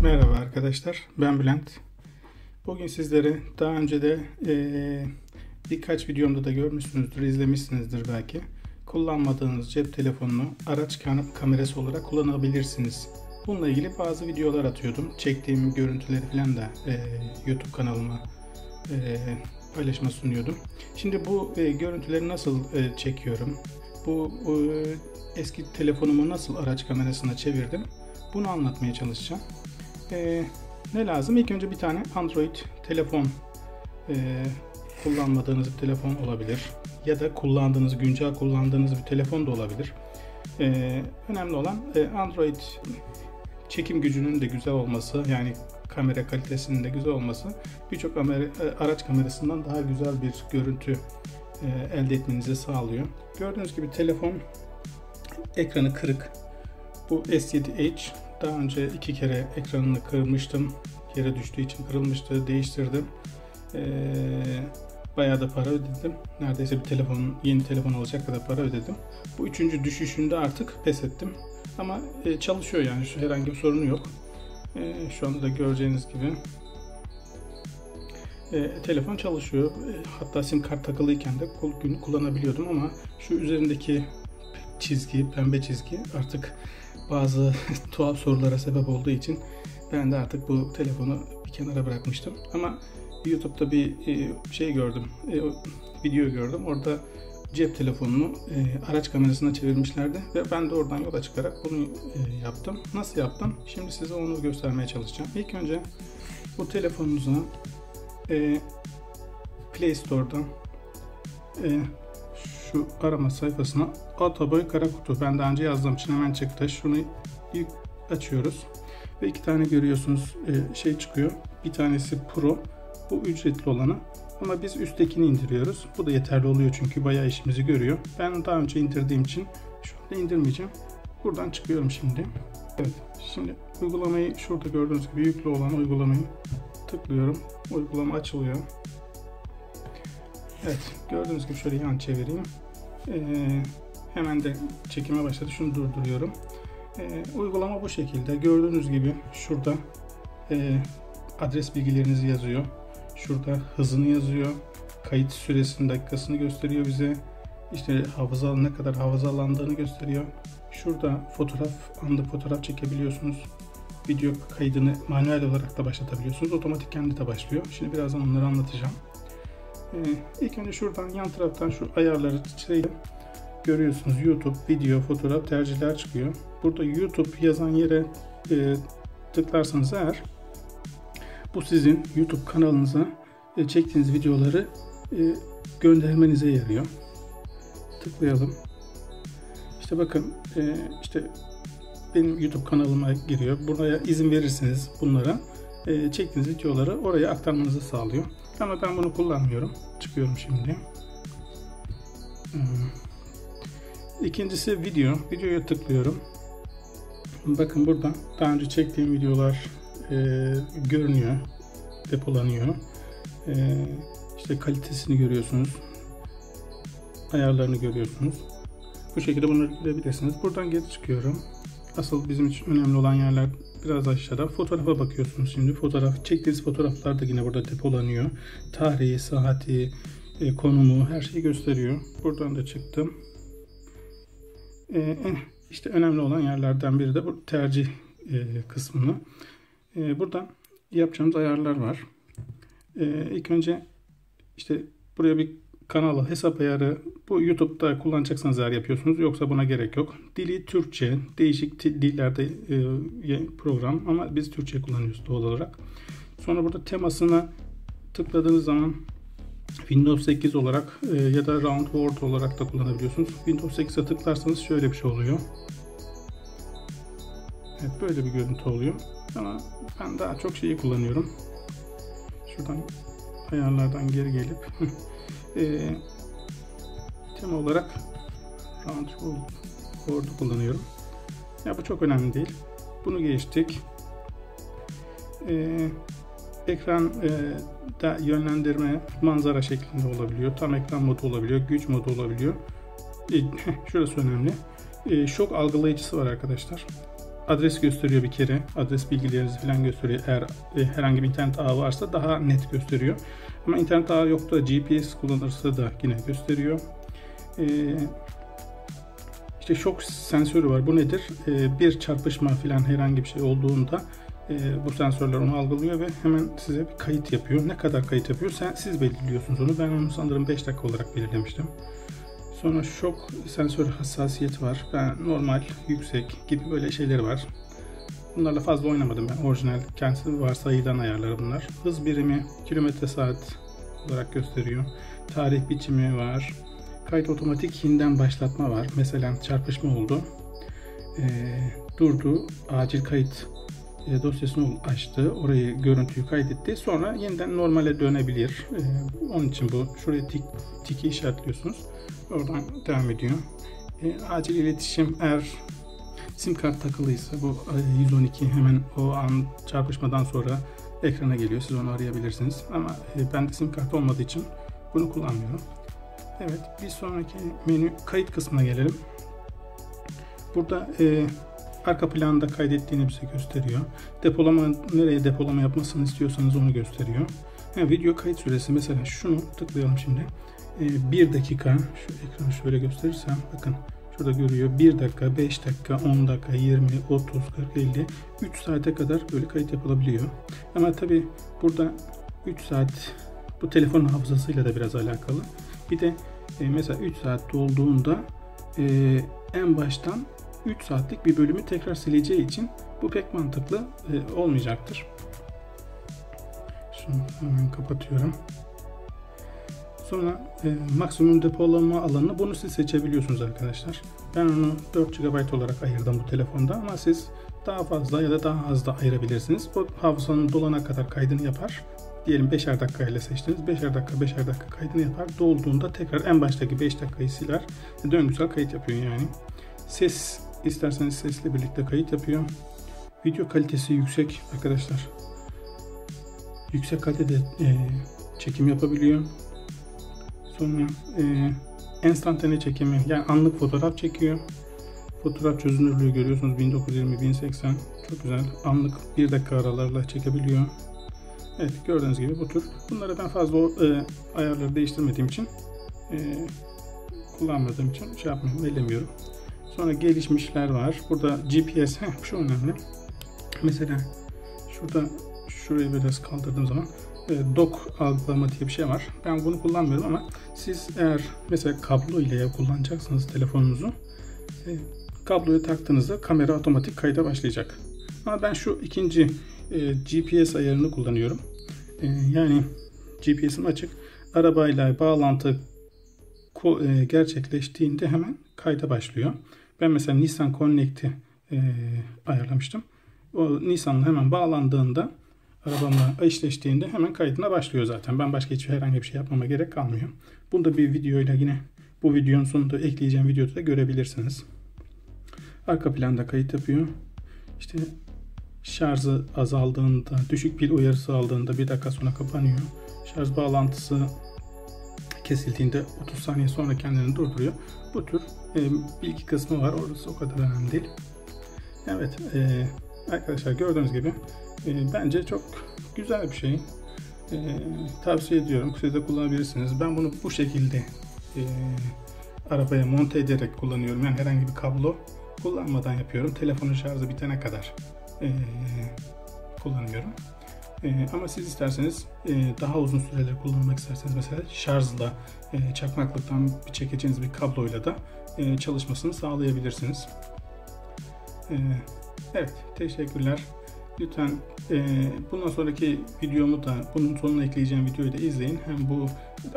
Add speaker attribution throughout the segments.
Speaker 1: Merhaba arkadaşlar, ben Bülent. Bugün sizlere daha önce de birkaç videomda da görmüşsünüzdür, izlemişsinizdir belki. Kullanmadığınız cep telefonunu araç kamerası olarak kullanabilirsiniz. Bununla ilgili bazı videolar atıyordum. Çektiğim görüntüleri falan da YouTube kanalıma paylaşma sunuyordum. Şimdi bu görüntüleri nasıl çekiyorum? Bu eski telefonumu nasıl araç kamerasına çevirdim? Bunu anlatmaya çalışacağım. Ne lazım? İlk önce bir tane Android telefon, kullanmadığınız bir telefon olabilir ya da güncel kullandığınız bir telefon da olabilir. Önemli olan Android çekim gücünün de güzel olması, yani kamera kalitesinin de güzel olması, birçok araç kamerasından daha güzel bir görüntü elde etmenizi sağlıyor. Gördüğünüz gibi telefon ekranı kırık. Bu S7 Edge. Daha önce 2 kere ekranını kırmıştım. Yere düştüğü için kırılmıştı. Değiştirdim. Bayağı da para ödedim. Neredeyse yeni telefon alacak kadar para ödedim. Bu 3. düşüşünde artık pes ettim. Ama çalışıyor yani. Herhangi bir sorunu yok. Şu anda da göreceğiniz gibi telefon çalışıyor. Hatta sim kart takılıyken de kullanabiliyordum ama şu üzerindeki pembe çizgi artık bazı tuhaf sorulara sebep olduğu için ben de artık bu telefonu bir kenara bırakmıştım. Ama YouTube'da bir video gördüm. Orada cep telefonunu araç kamerasına çevirmişlerdi ve ben de oradan yola çıkarak bunu yaptım. Nasıl yaptım? Şimdi size onu göstermeye çalışacağım. İlk önce bu telefonunuza Play Store'dan şu arama sayfasına Autoboy Karakutu, ben daha önce yazdığım için hemen çıktı. Şunu ilk açıyoruz ve 2 tane görüyorsunuz çıkıyor. Bir tanesi Pro, bu ücretli olanı, ama biz üsttekini indiriyoruz. Bu da yeterli oluyor çünkü bayağı işimizi görüyor. Ben daha önce indirdiğim için şu anda indirmeyeceğim. Buradan çıkıyorum şimdi. Evet, şimdi uygulamayı şurada gördüğünüz gibi yüklü olan uygulamayı tıklıyorum. Uygulama açılıyor. Evet, gördüğünüz gibi şöyle yan çevireyim. Hemen de çekime başladı. Şunu durduruyorum. Uygulama bu şekilde. Gördüğünüz gibi şurada adres bilgilerinizi yazıyor. Şurada hızını yazıyor. Kayıt süresinin dakikasını gösteriyor bize. İşte ne kadar hafızalandığını gösteriyor. Şurada anlık fotoğraf çekebiliyorsunuz. Video kaydını manuel olarak da başlatabiliyorsunuz. Otomatik kendi de başlıyor. Şimdi birazdan onları anlatacağım. İlk önce şuradan yan taraftan şu ayarları görüyorsunuz. YouTube, video, fotoğraf, tercihler çıkıyor. Burada YouTube yazan yere tıklarsanız eğer, bu sizin YouTube kanalınıza çektiğiniz videoları göndermenize yarıyor. Tıklayalım. İşte bakın, işte benim YouTube kanalıma giriyor. Buraya izin verirseniz bunlara çektiğiniz videoları oraya aktarmanızı sağlıyor. Ama ben bunu kullanmıyorum. Çıkıyorum şimdi. İkincisi video. Videoya tıklıyorum. Bakın burada daha önce çektiğim videolar görünüyor. Depolanıyor. İşte kalitesini görüyorsunuz. Ayarlarını görüyorsunuz. Bu şekilde bunları görebilirsiniz. Buradan geri çıkıyorum. Asıl bizim için önemli olan yerler biraz aşağıda. Fotoğrafa bakıyorsunuz şimdi. Çektiğiniz fotoğraflar da yine burada depolanıyor. Tarihi, saati, konumu, her şeyi gösteriyor. Buradan da çıktım. İşte önemli olan yerlerden biri de bu tercih kısmını. Buradan yapacağımız ayarlar var. İlk önce işte buraya bir kanala hesap ayarı, bu YouTube'da kullanacaksanız eğer yapıyorsunuz, yoksa buna gerek yok. Dili Türkçe, değişik dillerde program, ama biz Türkçe kullanıyoruz doğal olarak. Sonra burada temasına tıkladığınız zaman Windows 8 olarak ya da Round World olarak da kullanabiliyorsunuz. Windows 8'e tıklarsanız şöyle bir şey oluyor. Evet, böyle bir görüntü oluyor. Ama ben daha çok şeyi kullanıyorum. Şuradan ayarlardan geri gelip tema olarak Round World'u kullanıyorum. Ya bu çok önemli değil. Bunu geçtik. Ekran da yönlendirme manzara şeklinde olabiliyor. Tam ekran modu olabiliyor. Güç modu olabiliyor. Şurası önemli. Şok algılayıcısı var arkadaşlar. adres gösteriyor bir kere. Adres bilgilerinizi falan gösteriyor. Eğer herhangi bir internet ağı varsa daha net gösteriyor. Ama internet ağı yok da GPS kullanırsa da yine gösteriyor. İşte şok sensörü var. Bu nedir? Bir çarpışma falan herhangi bir şey olduğunda bu sensörler onu algılıyor ve hemen size bir kayıt yapıyor. Ne kadar kayıt yapıyor? Siz belirliyorsunuz onu. Ben onu sanırım 5 dakika olarak belirlemiştim. Sonra şok sensör hassasiyeti var. Normal, yüksek gibi böyle şeyleri var. Bunlarla fazla oynamadım ben. Orijinal kendisi varsayılan ayarları bunlar. Hız birimi kilometre saat olarak gösteriyor. Tarih biçimi var. Kayıt otomatik yeniden başlatma var. Mesela çarpışma oldu. Durdu. Acil kayıt dosyasını açtı. Orayı görüntüyü kaydetti. Sonra yeniden normale dönebilir. Onun için bu. Şuraya tiki işaretliyorsunuz. Oradan devam ediyor. Acil iletişim eğer sim kart takılıysa bu 112 hemen o an çarpışmadan sonra ekrana geliyor. Siz onu arayabilirsiniz. Ama bende sim kart olmadığı için bunu kullanmıyorum. Evet, bir sonraki menü kayıt kısmına gelelim. Burada arka planda kaydettiğini bize gösteriyor. Nereye depolama yapmasını istiyorsanız onu gösteriyor. Video kayıt süresi mesela şunu tıklayalım şimdi. 1 dakika, şu ekranı şöyle gösterirsem bakın şurada görüyor. 1 dakika, 5 dakika, 10 dakika, 20, 30, 40, 50, 3 saate kadar böyle kayıt yapılabiliyor. Ama tabi burada 3 saat bu telefonun hafızasıyla da biraz alakalı. Bir de mesela 3 saat dolduğunda en baştan 3 saatlik bir bölümü tekrar sileceği için bu pek mantıklı olmayacaktır. Şunu hemen kapatıyorum. Sonra maksimum depolama alanını bunu siz seçebiliyorsunuz arkadaşlar. Ben onu 4 GB olarak ayırdım bu telefonda ama siz daha fazla ya da daha az da ayırabilirsiniz. Bu hafızanın dolana kadar kaydını yapar. Diyelim 5'er dakika ile seçtiniz. 5'er dakika kaydını yapar. Dolduğunda tekrar en baştaki 5 dakikayı siler. Döngüsel kayıt yapıyor yani. Ses isterseniz sesle birlikte kayıt yapıyor. Video kalitesi yüksek arkadaşlar. Yüksek kalitede çekim yapabiliyor. Sonra enstantane çekimi yani anlık fotoğraf çekiyor. Fotoğraf çözünürlüğü görüyorsunuz 1920-1080 çok güzel. Anlık 1 dakika aralarla çekebiliyor. Evet gördüğünüz gibi bu tür. Bunları ben fazla ayarları değiştirmediğim için kullanmadığım için şey yapmıyorum, ellemiyorum. Sonra gelişmişler var. Burada GPS şu önemli. Mesela şurayı biraz kaldırdığım zaman dock algılama diye bir şey var. Ben bunu kullanmıyorum ama siz eğer mesela kablo ile kullanacaksanız telefonunuzu kabloyu taktığınızda kamera otomatik kayda başlayacak. Ama ben şu ikinci GPS ayarını kullanıyorum. Yani GPS'im açık. Arabayla bağlantı gerçekleştiğinde hemen kayda başlıyor. Ben mesela Nissan Connect'i ayarlamıştım. O Nissan'la hemen bağlandığında arabamla eşleştiğinde hemen kaydına başlıyor zaten. Ben başka herhangi bir şey yapmama gerek kalmıyor. Bunu da bir videoyla yine bu videonun sonunda ekleyeceğim videoda da görebilirsiniz. Arka planda kayıt yapıyor. İşte şarjı azaldığında, düşük pil uyarısı aldığında 1 dakika sonra kapanıyor. Şarj bağlantısı kesildiğinde 30 saniye sonra kendini durduruyor. Bu tür bilgi kısmı var. Orası o kadar önemli değil. Evet arkadaşlar gördüğünüz gibi bence çok güzel bir şey. Tavsiye ediyorum. Siz de kullanabilirsiniz. Ben bunu bu şekilde arabaya monte ederek kullanıyorum. Yani herhangi bir kablo kullanmadan yapıyorum. Telefonun şarjı bitene kadar kullanıyorum. Ama siz isterseniz daha uzun süreler kullanmak isterseniz mesela şarjla çakmaklıktan çekeceğiniz bir kabloyla da çalışmasını sağlayabilirsiniz. Evet, teşekkürler. Lütfen bundan sonraki videomu da bunun sonuna ekleyeceğim videoyu da izleyin. Hem bu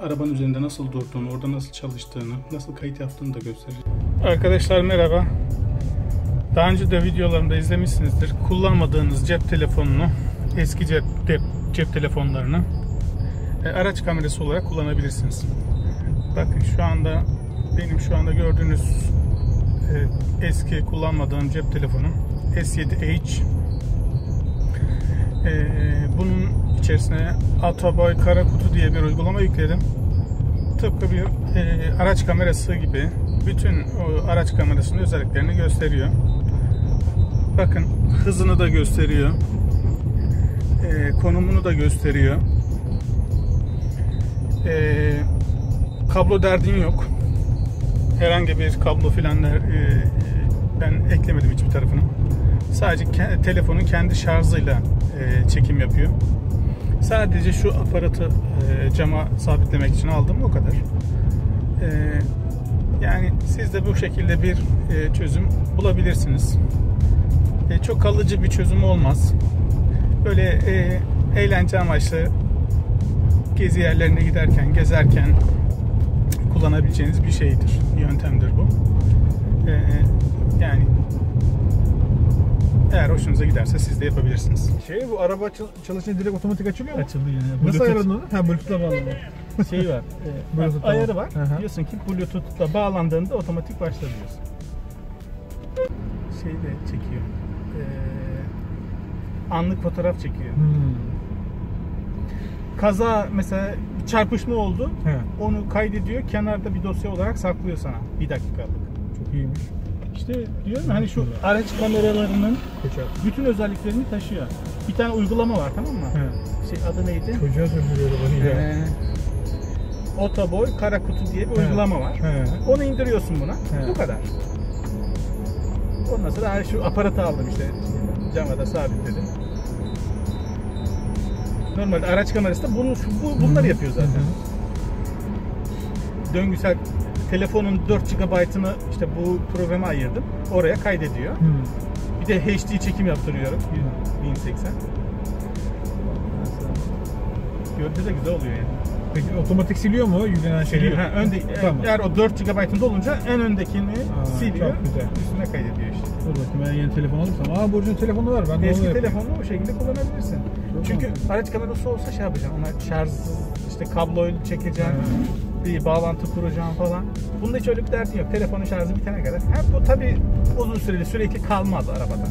Speaker 1: arabanın üzerinde nasıl durduğunu, orada nasıl çalıştığını, nasıl kayıt yaptığını da göstereceğim. Arkadaşlar merhaba. Daha önce de videolarımda izlemişsinizdir. Kullanmadığınız cep telefonunu, eski cep telefonlarını araç kamerası olarak kullanabilirsiniz. Bakın benim şu anda gördüğünüz eski kullanmadığım cep telefonum S7H. Bunun içerisine Ataboy Kara Kutu diye bir uygulama yükledim. Tıpkı bir araç kamerası gibi bütün o araç kamerasının özelliklerini gösteriyor. Bakın hızını da gösteriyor. Konumunu da gösteriyor. Kablo derdin yok. Herhangi bir kablo filan ben eklemedim hiçbir tarafını. Sadece telefonun kendi şarjıyla çekim yapıyor. Sadece şu aparatı cama sabitlemek için aldım, o kadar. Yani siz de bu şekilde bir çözüm bulabilirsiniz. Çok kalıcı bir çözüm olmaz. Böyle eğlence amaçlı gezi yerlerine giderken, gezerken kullanabileceğiniz bir şeydir, yöntemdir bu. Yani eğer hoşunuza giderse siz de yapabilirsiniz.
Speaker 2: Bu araba çalışınca direkt otomatik açılıyor mu?
Speaker 1: Açıldı yani.
Speaker 2: Nasıl ayarladın onu? Bluetooth'la bağlanıyor.
Speaker 1: Şeyi var. Ayarı var.
Speaker 2: Aha.
Speaker 1: Diyorsun ki Bluetooth'la bağlandığında otomatik başla diyorsun. Şeyi de çekiyor. Anlık fotoğraf çekiyor. Kaza mesela çarpışma oldu.
Speaker 2: He.
Speaker 1: Onu kaydediyor. Kenarda bir dosya olarak saklıyor sana. 1 dakikalık.
Speaker 2: Çok iyiymiş.
Speaker 1: İşte diyorum hani şu araç kameralarının bütün özelliklerini taşıyor. Bir tane uygulama var, tamam mı?
Speaker 2: He.
Speaker 1: Adı neydi?
Speaker 2: Çocuğa söndürüyor bana ya.
Speaker 1: Otoboy Kara Kutu diye bir uygulama var.
Speaker 2: He.
Speaker 1: Onu indiriyorsun buna.
Speaker 2: He.
Speaker 1: Bu kadar. Ondan sonra şu aparatı aldım işte. Cama da sabitledim. Normalde araç kamerası da bunları yapıyor zaten. Döngüsel telefonun 4 GB'ını işte bu programa ayırdım. Oraya kaydediyor. Bir de HD çekim yaptırıyorum. 1080. Görüntü de güzel oluyor yani.
Speaker 2: Peki otomatik siliyor mu yüklenen şeyleri?
Speaker 1: Tamam. Eğer o 4 GB'ında olunca en öndekini siliyor.
Speaker 2: Çok güzel.
Speaker 1: Üstüne kaydediyor işte.
Speaker 2: Dur bakayım, ben yeni telefon alırsam. Burcu'nun telefonu var. Ben de
Speaker 1: Eski
Speaker 2: onu
Speaker 1: telefonunu o şekilde kullanabilirsin. Çünkü araç kamerası olsa şey yapacağım. Ona şarjsız işte kabloyla çekeceğim. Bir bağlantı kuracağım falan. Bunda hiç öyle bir derdin yok. Telefonun şarjı bitene kadar. Bu tabii uzun süreli sürekli kalmaz arabada.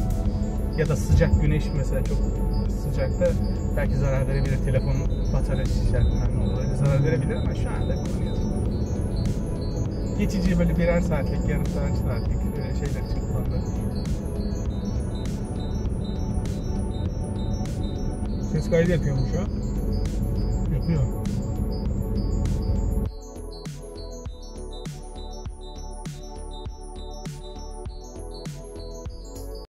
Speaker 1: Ya da sıcak güneş mesela, çok sıcakta belki zarar verebilir. Telefonun batarya şişerdiğinden ne olur, öyle zarar verebilir ama şu anda kullanıyoruz. Geçici böyle birer saatlik, yarım saatlik şeyler için kullanılır.
Speaker 2: ses kaydı yapıyormuş o.
Speaker 1: Yapıyor.